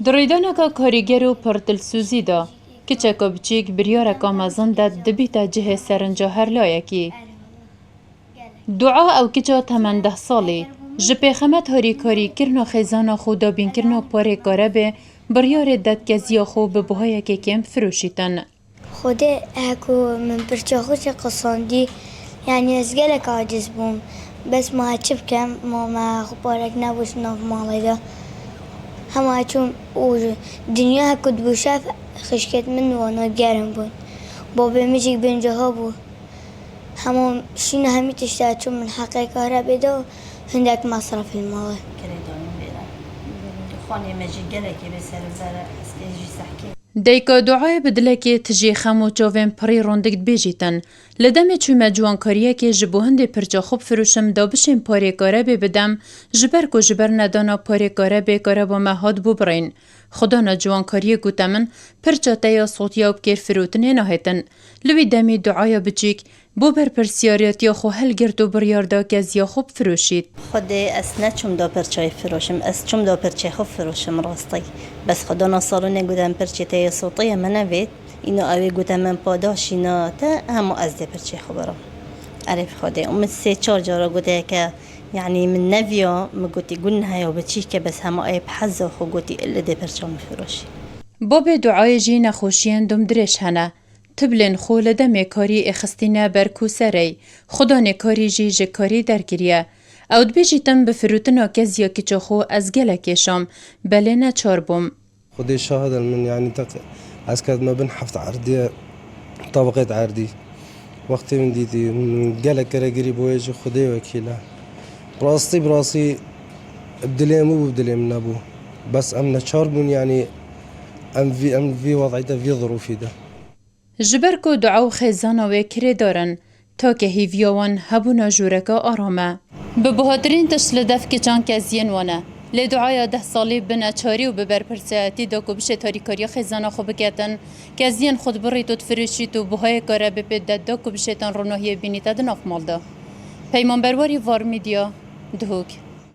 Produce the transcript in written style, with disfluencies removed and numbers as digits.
دریدانکا کاریگر و پرتلسوزی دا کچکا بچیک بریارک آمازن دا دبیتا جه سرنجا هر لایکی. دعا او کچا 18 سالی جپی خمت هاری کاری کرنا خیزانا خودا بین کرنا پاره کاره به بریار دادگزیا خو به بوهای که کم فروشیتن. خوده اکو من برچه خوش قصاندی یعنی از گلک عاجز بوم بس ما هچب کم ما خبارک نبوش ناف مالی دا همه چون دنیا هکو دبوشف خشکت من وانا گرم بود بابا میجیک بینجا ها بود همه شین همی تشتاد چون من حقی کاره بده و هندک مصرف المالی خانه مجی گلکی به سر زره اسکیجی سحکی دیکا دعای بدلکی تجی خمو چوین پری روندگد بیجیتن لدم چوی جوانکاریه که جبو هنده پرچا خوب فروشم دا بشین پاره کاره بی بدم جبر کو جبر ندانا پاره کاره بی کاره با مهاد بو برین خدا نا جوانکاریه گوتمن پرچا تیا صوتیا بکر فروتنه ناهتن لوی دمی دعای بچیک بو بر پرسیاریت یا خو هل گرد و بریاردا گزیا خوب فروشید. خود اسنه چم دا پرچای فروشم چم دا پرچای خوب فروشم راستی بس خدا نصارو نگودم پرچای تای صوتی منوید اینو اوی گودم من پاداشینا تا همو از ده پرچای خوبرم عرف خوده من 3-4 جارا گوده که يعني من نفيا ما قلتي قلنا هيا وبتشيكه بس هم أي بحزة خو قلتي إلا ده برشام فروشي باب دعای جی نخوشیان دم درش هنه تبلن خو لدم کاری اخستینه برکو سری خدا نکاری جی جکاری درگیریه او دبیجی تم بفروتنا کزیا که خو از گله کشام بله نه چار بوم خدي شاهد من يعني از كد ما بين حفظ عردي طبقات عردي وقت من ديتي قال كراجري بوجه خدي وكيله براسي بدلي مو بدلي من ابو بس امنا شاربون يعني ام في وضعيته في ظروفي ده جبرکو دعاو خیزانا و کری دارن تا که هیویاوان هبونا جورکا آرامه به بهادرین تشل دف که چان که زین وانه لی دعای 10 سالی بنا چاری و ببر پرسیاتی دا که بشه تاریکاری خیزانا خوب بکتن که زین خود بریتو تفرشید و بهای کاره بپید دا که بشه تان روناهی بینیت دناف مالده پیمان برواری وار میدیا دهوک